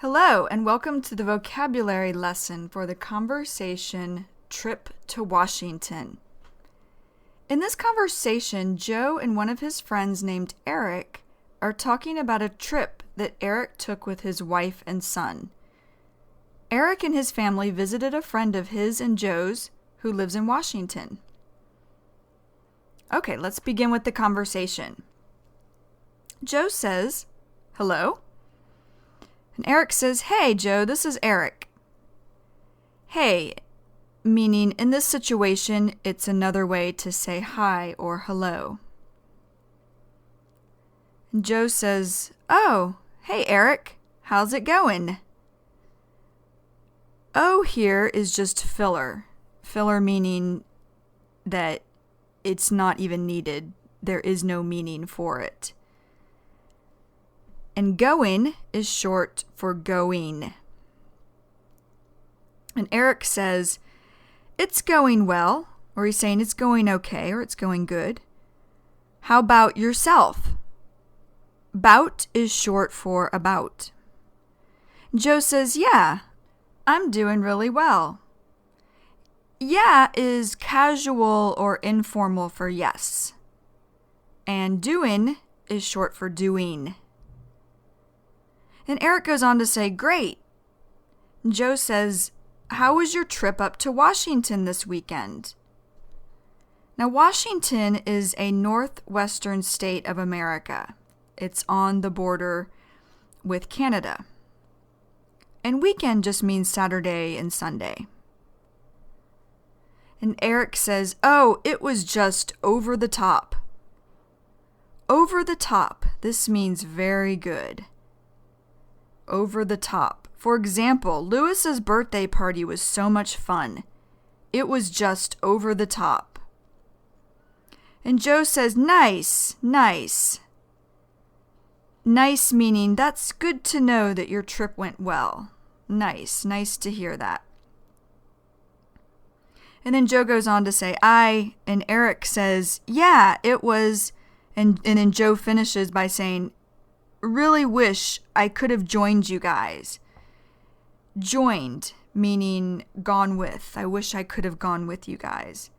Hello, and welcome to the vocabulary lesson for the conversation Trip to Washington. In this conversation, Joe and one of his friends named Eric are talking about a trip that Eric took with his wife and son. Eric and his family visited a friend of his and Joe's who lives in Washington. Okay, let's begin with the conversation. Joe says, "Hello?" And Eric says, "Hey, Joe, this is Eric." Hey, meaning in this situation, it's another way to say hi or hello. And Joe says, "Oh, hey, Eric, how's it going?" Oh here is just filler. Filler meaning that it's not even needed. There is no meaning for it. And going is short for going. And Eric says, "It's going well," or he's saying it's going okay, or it's going good. "How about yourself?" Bout is short for about. Joe says, "Yeah, I'm doing really well." Yeah is casual or informal for yes. And doing is short for doing. And Eric goes on to say, "Great." Joe says, "How was your trip up to Washington this weekend?" Now, Washington is a northwestern state of America. It's on the border with Canada. And weekend just means Saturday and Sunday. And Eric says, "Oh, it was just over the top." Over the top. This means very good. Over the top. For example, Lewis's birthday party was so much fun. It was just over the top. And Joe says, "Nice, nice." Nice meaning that's good to know that your trip went well. Nice, nice to hear that. And then Joe goes on to say, and Eric says, "Yeah, it was," and then Joe finishes by saying, "Really wish I could have joined you guys." Joined, meaning gone with. I wish I could have gone with you guys.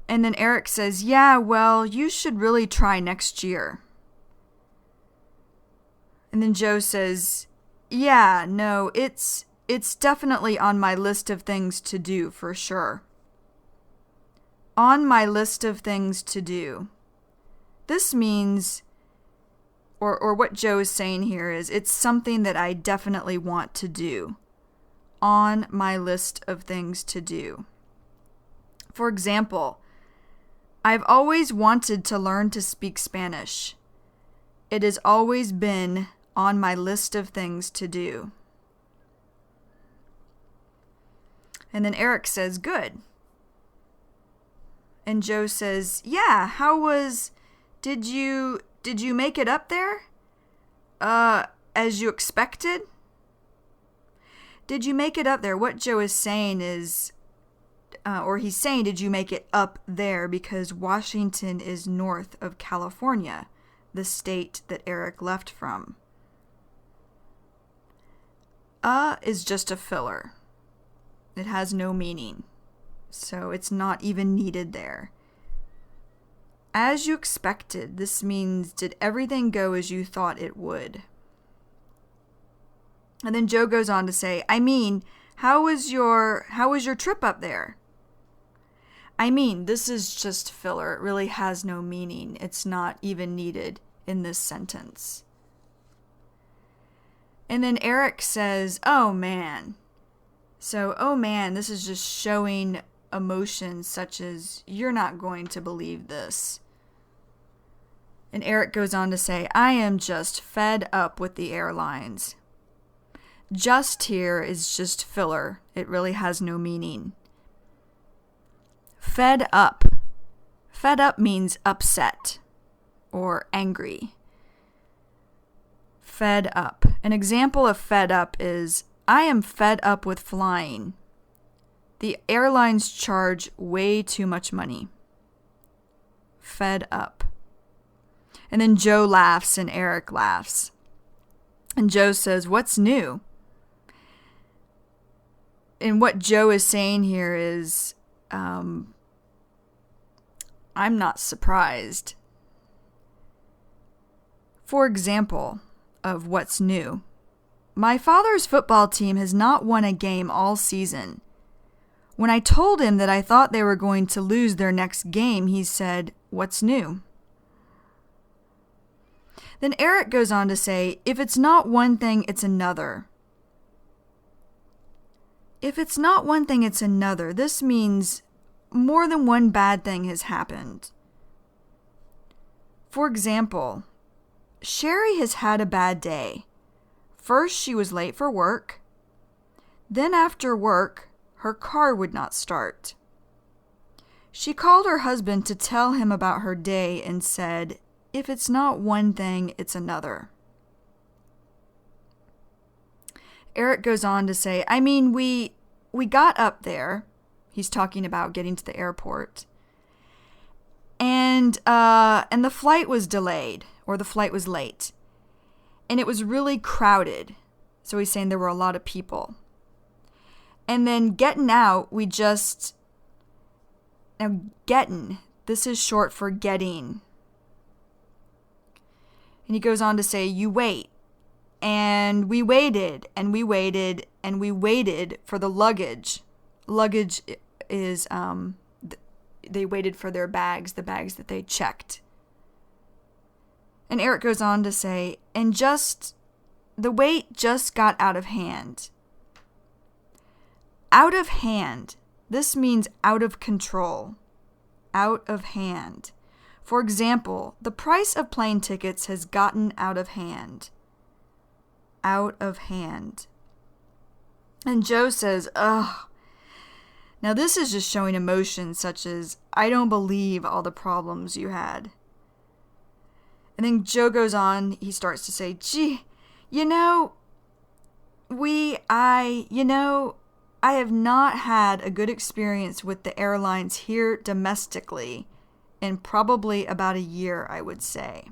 And then Eric says, "Yeah, well, you should really try next year." And then Joe says, "Yeah, no, it's definitely on my list of things to do for sure." On my list of things to do. This means, or what Joe is saying here is, it's something that I definitely want to do. On my list of things to do. For example, I've always wanted to learn to speak Spanish. It has always been on my list of things to do. And then Eric says, "Good." And Joe says, "Yeah, did you make it up there? As you expected?" Did you make it up there? What Joe is saying is, he's saying, did you make it up there? Because Washington is north of California, the state that Eric left from. Is just a filler. It has no meaning. So it's not even needed there. As you expected, this means did everything go as you thought it would? And then Joe goes on to say, how was your trip up there? This is just filler. It really has no meaning. It's not even needed in this sentence. And then Eric says, "Oh man." So, "Oh man," this is just showing emotions such as, "You're not going to believe this." And Eric goes on to say, "I am just fed up with the airlines." Just here is just filler. It really has no meaning. Fed up. Fed up means upset or angry. Fed up. An example of fed up is, "I am fed up with flying. The airlines charge way too much money." Fed up. And then Joe laughs and Eric laughs. And Joe says, "What's new?" And what Joe is saying here is, I'm not surprised. For example, of what's new. My father's football team has not won a game all season. When I told him that I thought they were going to lose their next game, he said, "What's new?" Then Eric goes on to say, if it's not one thing, it's another. If it's not one thing, it's another. This means more than one bad thing has happened. For example, Sherry has had a bad day. First, she was late for work. Then after work, her car would not start. She called her husband to tell him about her day and said, if it's not one thing, it's another. Eric goes on to say, we got up there. He's talking about getting to the airport. And the flight was delayed, or the flight was late. And it was really crowded. So he's saying there were a lot of people. And then getting out, now getting, this is short for getting. And he goes on to say, you wait. And we waited, and we waited, and we waited for the luggage. Luggage is, they waited for their bags, the bags that they checked. And Eric goes on to say, and the wait just got out of hand. Out of hand. This means out of control. Out of hand. For example, the price of plane tickets has gotten out of hand. Out of hand. And Joe says, ugh. Now this is just showing emotion such as, I don't believe all the problems you had. And then Joe goes on, he starts to say, gee, I have not had a good experience with the airlines here domestically in probably about a year, I would say.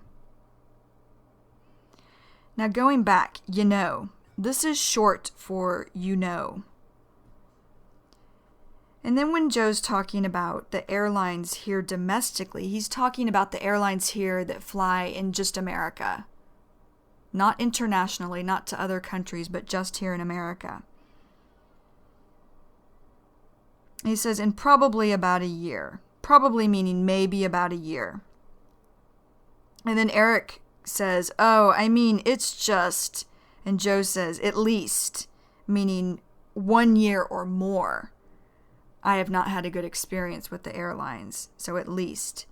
Now going back, this is short for you know. And then when Joe's talking about the airlines here domestically, he's talking about the airlines here that fly in just America. Not internationally, not to other countries, but just here in America. He says, in probably about a year. Probably meaning maybe about a year. And then Eric says, it's just, and Joe says, at least, meaning 1 year or more. I have not had a good experience with the airlines, so at least.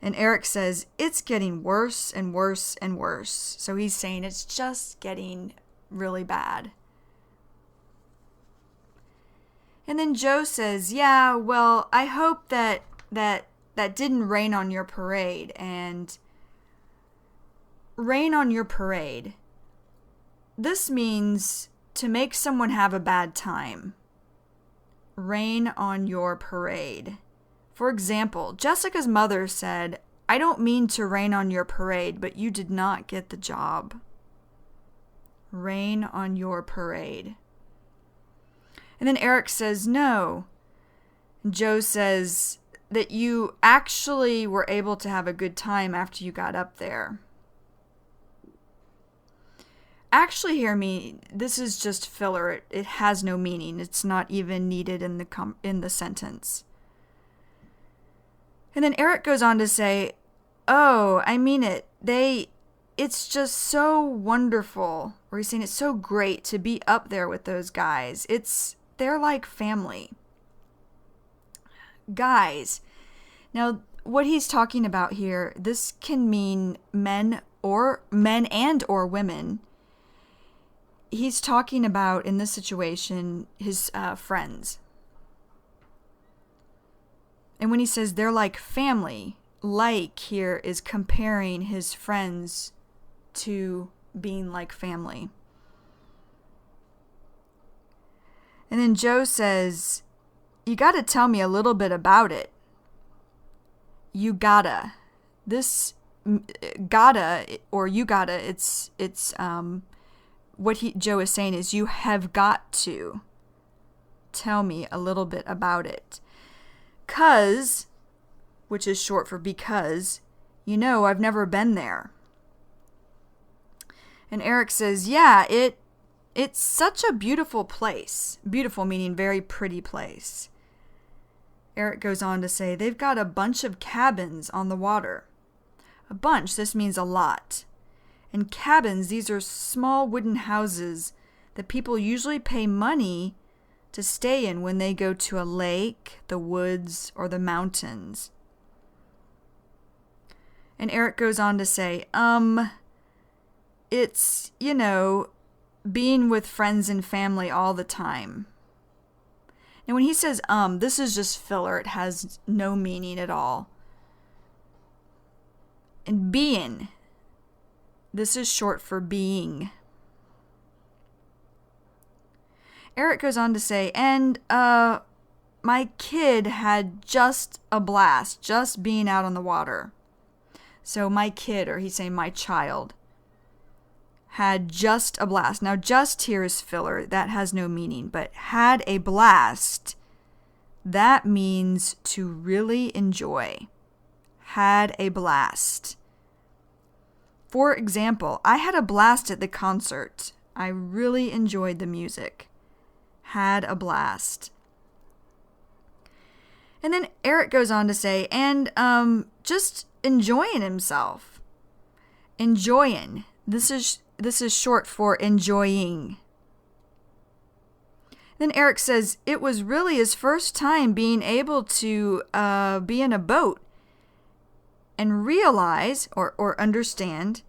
And Eric says, it's getting worse and worse and worse. So he's saying it's just getting really bad. And then Joe says, yeah, well, I hope that didn't rain on your parade. And rain on your parade, this means to make someone have a bad time. Rain on your parade. For example, Jessica's mother said, I don't mean to rain on your parade, but you did not get the job. Rain on your parade. And then Eric says, no. Joe says that you actually were able to have a good time after you got up there. Actually, this is just filler. It has no meaning. It's not even needed in the sentence. And then Eric goes on to say, oh, I mean it. It's just so wonderful. Or he's saying it's so great to be up there with those guys. They're like family. Guys. Now, what he's talking about here, this can mean men and or women. He's talking about, in this situation, his friends. And when he says they're like family, like here is comparing his friends to being like family. And then Joe says, you gotta tell me a little bit about it. You gotta. This gotta or you gotta, it's what Joe is saying is you have got to tell me a little bit about it. 'Cause, which is short for because, I've never been there. And Eric says, yeah, it's such a beautiful place. Beautiful meaning very pretty place. Eric goes on to say, they've got a bunch of cabins on the water. A bunch, this means a lot. And cabins, these are small wooden houses that people usually pay money to stay in when they go to a lake, the woods, or the mountains. And Eric goes on to say, it's, being with friends and family all the time. And when he says, this is just filler. It has no meaning at all. And being, this is short for being. Eric goes on to say, and my kid had just a blast, just being out on the water. So my kid, or he's saying my child, had just a blast. Now, just here is filler. That has no meaning. But had a blast, that means to really enjoy. Had a blast. For example, I had a blast at the concert. I really enjoyed the music. Had a blast. And then Eric goes on to say, and just enjoying himself. Enjoying. This is short for enjoying. Then Eric says it was really his first time being able to be in a boat and realize or understand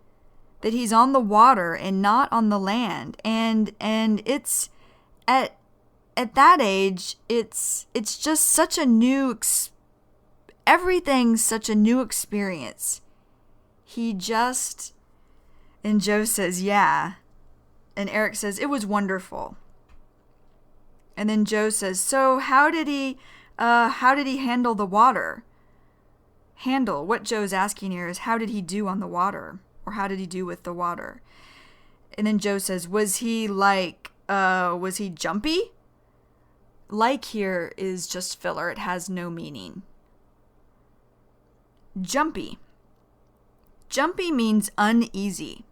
that he's on the water and not on the land. And it's at that age, it's just such a new everything's such a new experience. He just. And Joe says, yeah. And Eric says, it was wonderful. And then Joe says, so how did he handle the water? Handle. What Joe's asking here is, how did he do on the water? Or how did he do with the water? And then Joe says, was he jumpy? Like here is just filler. It has no meaning. Jumpy. Jumpy means uneasy.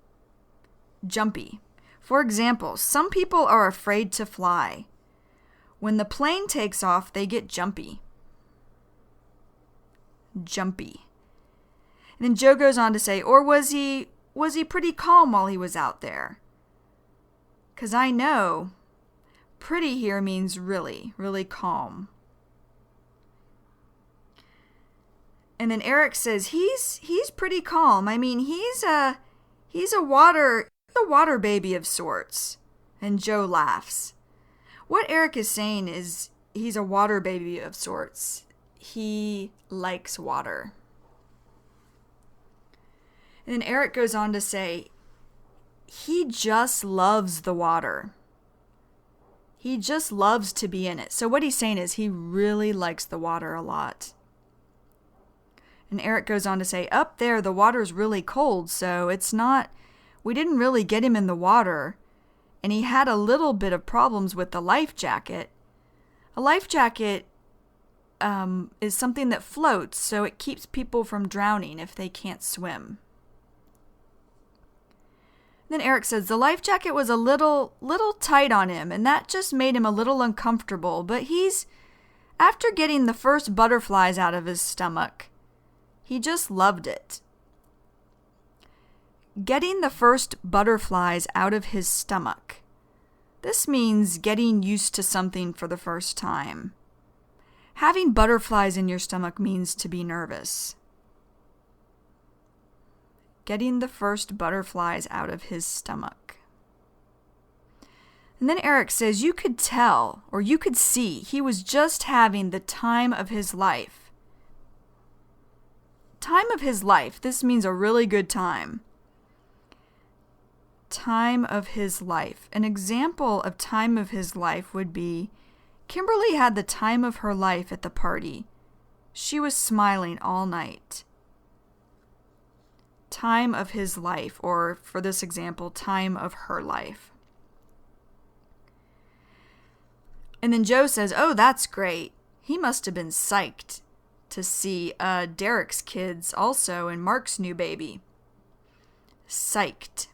Jumpy. For example, some people are afraid to fly. When the plane takes off, they get jumpy. Jumpy. And then Joe goes on to say, or was he pretty calm while he was out there? 'Cause I know pretty here means really, really calm. And then Eric says he's pretty calm. I mean, he's a water baby of sorts. And Joe laughs. What Eric is saying is he's a water baby of sorts. He likes water. And then Eric goes on to say he just loves the water. He just loves to be in it. So what he's saying is he really likes the water a lot. And Eric goes on to say, up there, the water's really cold, so we didn't really get him in the water. And he had a little bit of problems with the life jacket. A life jacket is something that floats, so it keeps people from drowning if they can't swim. Then Eric says the life jacket was a little tight on him, and that just made him a little uncomfortable. But after getting the first butterflies out of his stomach, he just loved it. Getting the first butterflies out of his stomach. This means getting used to something for the first time. Having butterflies in your stomach means to be nervous. Getting the first butterflies out of his stomach. And then Eric says you could tell, or you could see, he was just having the time of his life. Time of his life. This means a really good time. Time of his life. An example of time of his life would be Kimberly had the time of her life at the party. She was smiling all night. time of his life, or for this example, time of her life. And then Joe says, oh, that's great. He must have been psyched to see Derek's kids also and Mark's new baby. Psyched.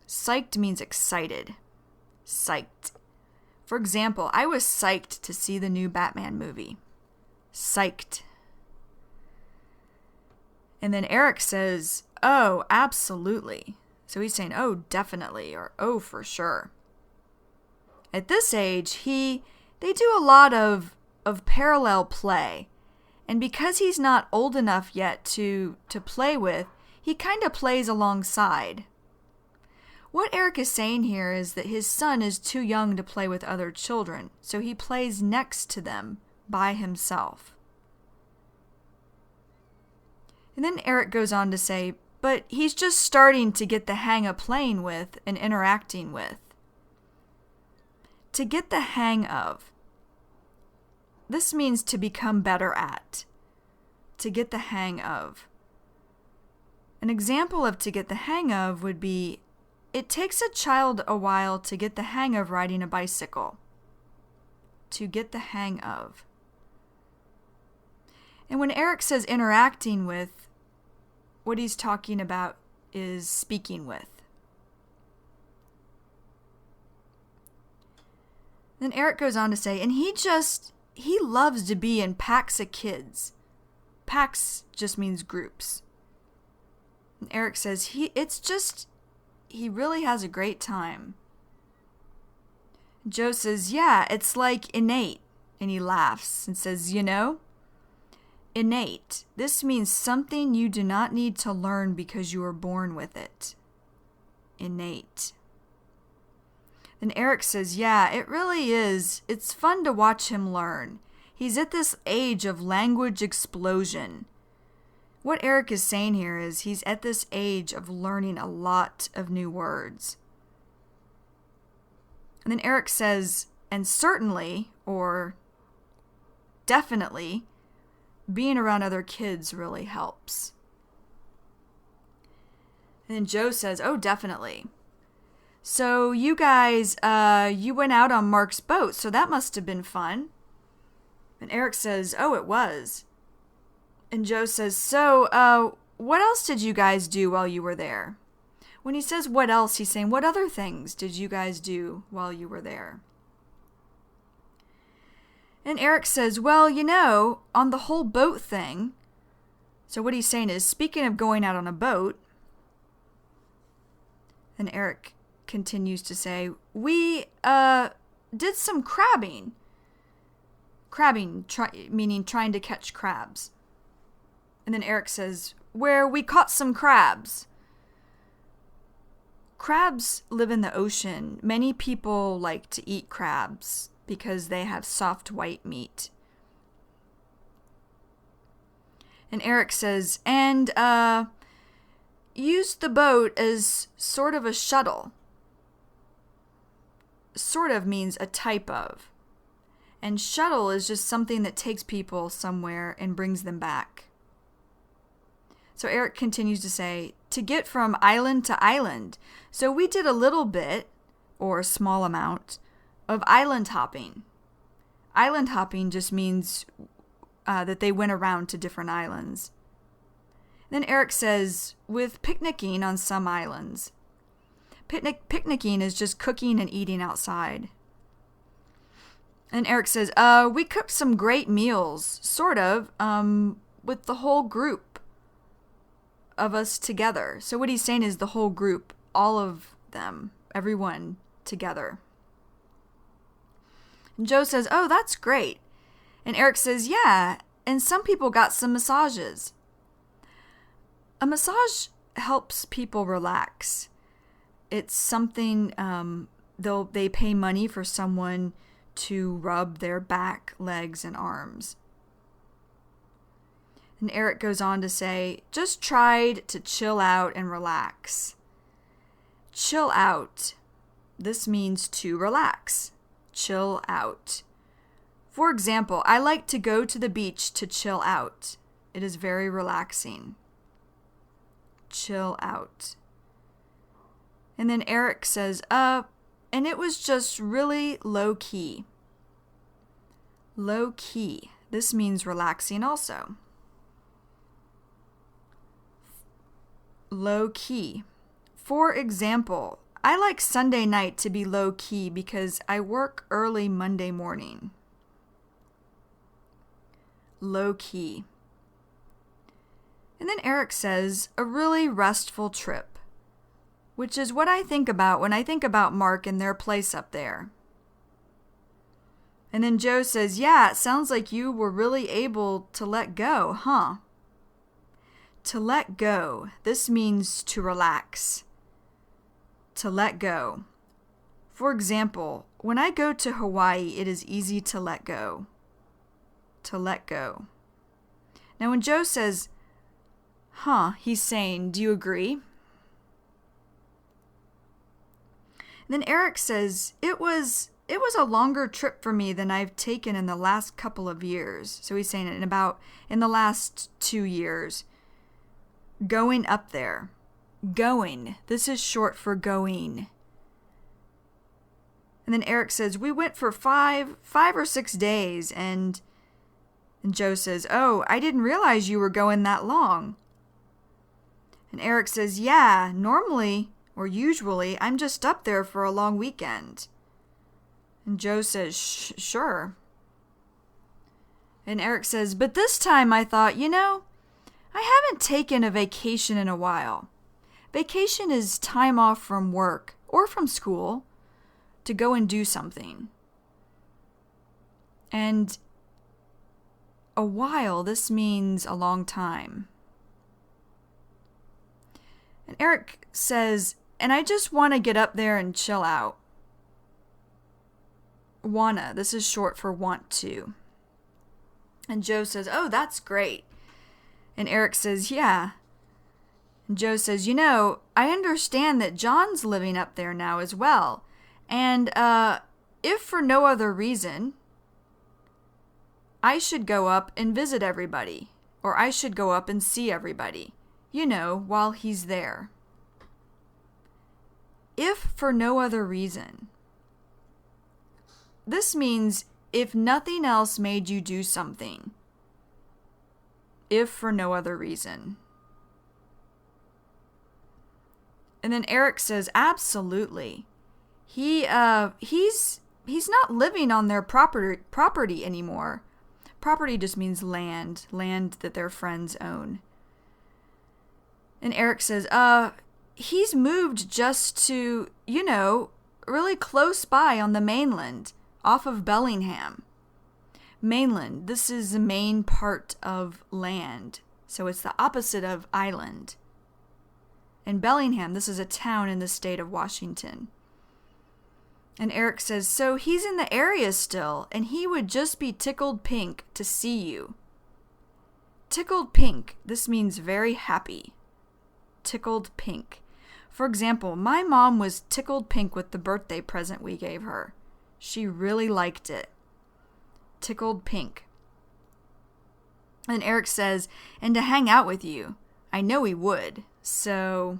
Psyched means excited. Psyched. For example, I was psyched to see the new Batman movie. Psyched. And then Eric says, oh, absolutely. So he's saying, oh, definitely, or oh, for sure. At this age, they do a lot of parallel play. And because he's not old enough yet to play with, he kind of plays alongside. What Eric is saying here is that his son is too young to play with other children, so he plays next to them by himself. And then Eric goes on to say, but he's just starting to get the hang of playing with and interacting with. To get the hang of. This means to become better at. To get the hang of. An example of to get the hang of would be, it takes a child a while to get the hang of riding a bicycle. To get the hang of. And when Eric says interacting with, what he's talking about is speaking with. Then Eric goes on to say, and he loves to be in packs of kids. Packs just means groups. And Eric says, he really has a great time. Joe says, yeah, it's like innate. And he laughs and says, innate. This means something you do not need to learn because you are born with it. Innate. Then Eric says, yeah, it really is. It's fun to watch him learn. He's at this age of language explosion. What Eric is saying here is he's at this age of learning a lot of new words. And then Eric says, and certainly, or definitely, being around other kids really helps. And then Joe says, oh, definitely. So you guys, you went out on Mark's boat, so that must have been fun. And Eric says, oh, it was. And Joe says, so, what else did you guys do while you were there? When he says what else, he's saying, what other things did you guys do while you were there? And Eric says, well, on the whole boat thing. So what he's saying is, speaking of going out on a boat, and Eric continues to say, we did some crabbing. Crabbing, meaning trying to catch crabs. And then Eric says, where we caught some crabs. Crabs live in the ocean. Many people like to eat crabs because they have soft white meat. And Eric says, and used the boat as sort of a shuttle. Sort of means a type of. And shuttle is just something that takes people somewhere and brings them back. So Eric continues to say, to get from island to island. So we did a little bit, or a small amount, of island hopping. Island hopping just means that they went around to different islands. Then Eric says, with picnicking on some islands. Picnicking is just cooking and eating outside. And Eric says, we cooked some great meals, sort of, with the whole group of us together. So what he's saying is the whole group, all of them, everyone together. And Joe says, oh, that's great. And Eric says, yeah, and some people got some massages. A massage helps people relax. It's something, they pay money for someone to rub their back, legs, and arms. And Eric goes on to say, just tried to chill out and relax. Chill out. This means to relax. Chill out. For example, I like to go to the beach to chill out. It is very relaxing. chill out. And then Eric says, and it was just really low key. Low key. This means relaxing also. Low key. For example, I like Sunday night to be low key because I work early Monday morning. Low key. And then Eric says, a really restful trip, which is what I think about when I think about Mark and their place up there. And then Joe says, yeah, it sounds like you were really able to let go, huh? To let go. This means to relax. To let go. For example, when I go to Hawaii, it is easy to let go. To let go. Now when Joe says, huh, he's saying, do you agree? And then Eric says, it was a longer trip for me than I've taken in the last couple of years. So he's saying it in the last 2 years. Going up there. Going. This is short for going. And then Eric says, we went for 5 or 6 days. And Joe says, oh, I didn't realize you were going that long. And Eric says, yeah, normally or usually I'm just up there for a long weekend. And Joe says, sure. And Eric says, but this time I thought, I haven't taken a vacation in a while. Vacation is time off from work or from school to go and do something. And a while, this means a long time. And Eric says, and I just want to get up there and chill out. Wanna, this is short for want to. And Joe says, oh, that's great. And Eric says, yeah. And Joe says, I understand that John's living up there now as well. And if for no other reason, I should go up and visit everybody. Or I should go up and see everybody, while he's there. If for no other reason. This means if nothing else made you do something. If for no other reason. And then Eric says, absolutely. He's not living on their property anymore. Property just means land that their friends own. And Eric says, he's moved just to, really close by on the mainland, off of Bellingham. Mainland, this is the main part of land, so it's the opposite of island. And Bellingham, this is a town in the state of Washington. And Eric says, so he's in the area still, and he would just be tickled pink to see you. Tickled pink, this means very happy. Tickled pink. For example, my mom was tickled pink with the birthday present we gave her. She really liked it. Tickled pink. And Eric says, and to hang out with you. I know he would. So,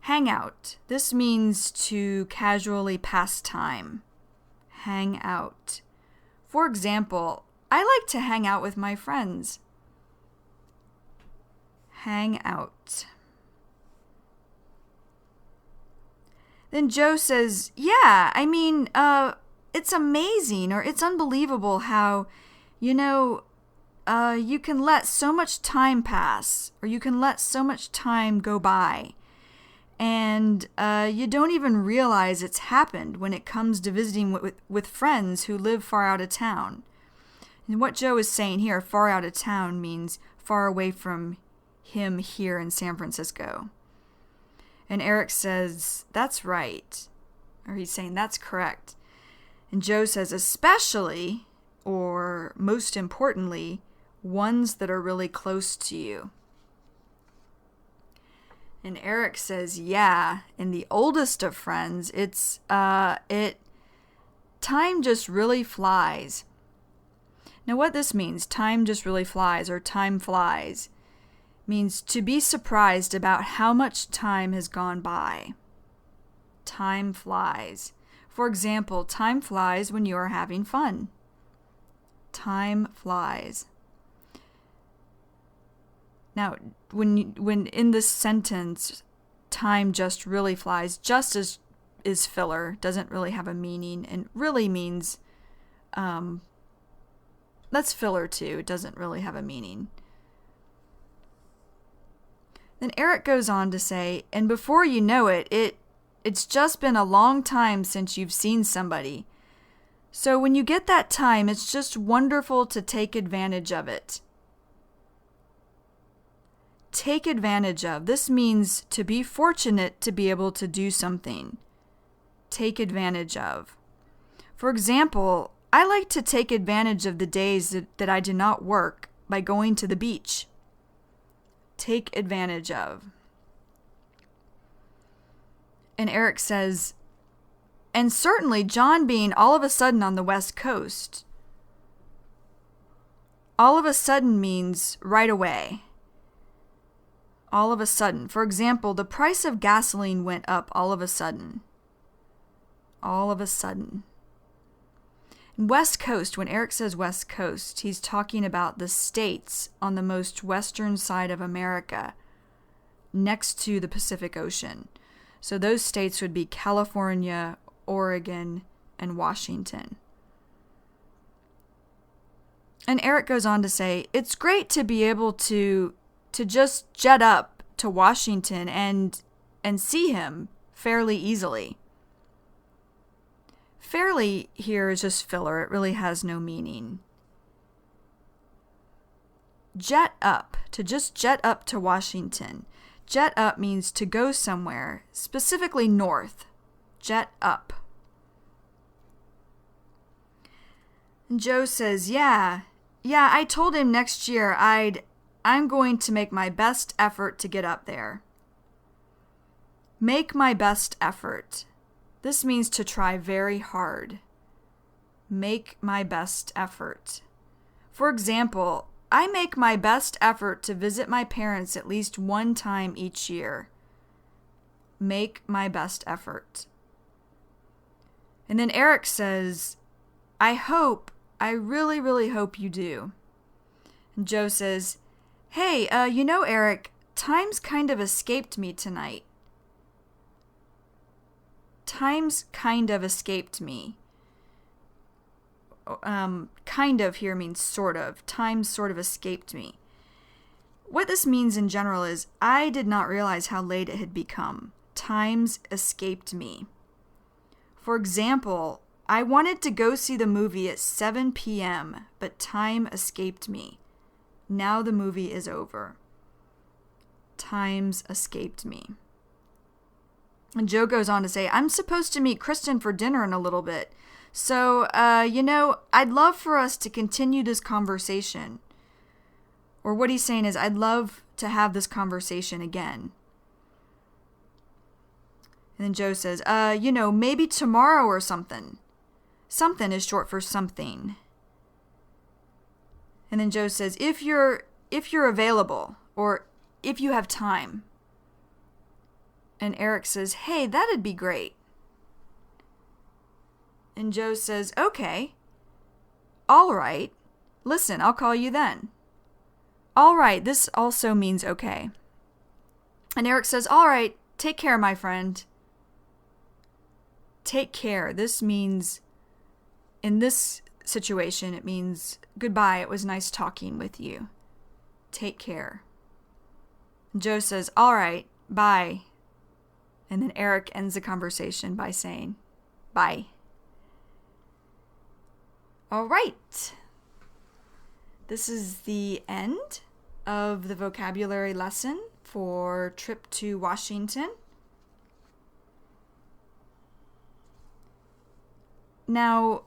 hang out. This means to casually pass time. Hang out. For example, I like to hang out with my friends. Hang out. Then Joe says, yeah, it's amazing or it's unbelievable how, you can let so much time pass or you can let so much time go by and you don't even realize it's happened when it comes to visiting with friends who live far out of town. And what Joe is saying here, far out of town, means far away from him here in San Francisco. And Eric says, that's right. Or he's saying, that's correct. And Joe says, especially, or most importantly, ones that are really close to you. And Eric says, yeah, in the oldest of friends, time just really flies. Now what this means, time just really flies, or time flies, means to be surprised about how much time has gone by. Time flies. For example, time flies when you are having fun. Time flies. Now, when in this sentence, time just really flies, just as is filler, doesn't really have a meaning, and really means, that's filler too, it doesn't really have a meaning. Then Eric goes on to say, and before you know it, it's just been a long time since you've seen somebody. So when you get that time, it's just wonderful to take advantage of it. Take advantage of. This means to be fortunate to be able to do something. Take advantage of. For example, I like to take advantage of the days that I do not work by going to the beach. Take advantage of. And Eric says, and certainly John being all of a sudden on the West Coast. All of a sudden means right away. All of a sudden. For example, the price of gasoline went up all of a sudden. All of a sudden. West Coast, when Eric says West Coast, he's talking about the states on the most western side of America, next to the Pacific Ocean. So those states would be California, Oregon, and Washington. And Eric goes on to say, it's great to be able to just jet up to Washington and see him fairly easily. Fairly here is just filler. It really has no meaning. Jet up, to just jet up to Washington. Jet up means to go somewhere, specifically north. Jet up. And Joe says, yeah, I told him next year I'm going to make my best effort to get up there. Make my best effort. This means to try very hard. Make my best effort. For example, I make my best effort to visit my parents at least one time each year. Make my best effort. And then Eric says, I really, really hope you do. And Joe says, hey, Eric, time's kind of escaped me tonight. Time's kind of escaped me. Kind of here means sort of. Time sort of escaped me. What this means in general is, I did not realize how late it had become. Time's escaped me. For example, I wanted to go see the movie at 7 p.m., but time escaped me. Now the movie is over. Time's escaped me. And Joe goes on to say, I'm supposed to meet Kristen for dinner in a little bit. So, I'd love for us to continue this conversation. Or what he's saying is, I'd love to have this conversation again. And then Joe says, maybe tomorrow or something. Something is short for something. And then Joe says, if you're available, or if you have time. And Eric says, hey, that'd be great. And Joe says, okay. All right. Listen, I'll call you then. All right, this also means okay. And Eric says, all right, take care, my friend. Take care. This means, in this situation, it means goodbye. It was nice talking with you. Take care. And Joe says, all right, bye. And then Eric ends the conversation by saying, bye. All right. This is the end of the vocabulary lesson for trip to Washington. Now,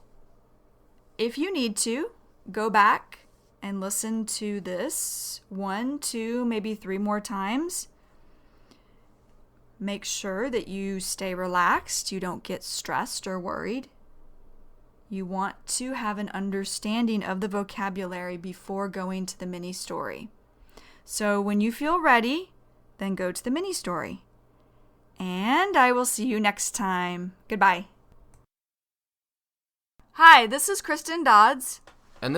if you need to, go back and listen to this 1, 2, maybe 3 more times. Make sure that you stay relaxed, you don't get stressed or worried. You want to have an understanding of the vocabulary before going to the mini story. So when you feel ready, then go to the mini story. And I will see you next time. Goodbye. Hi, this is Kristen Dodds.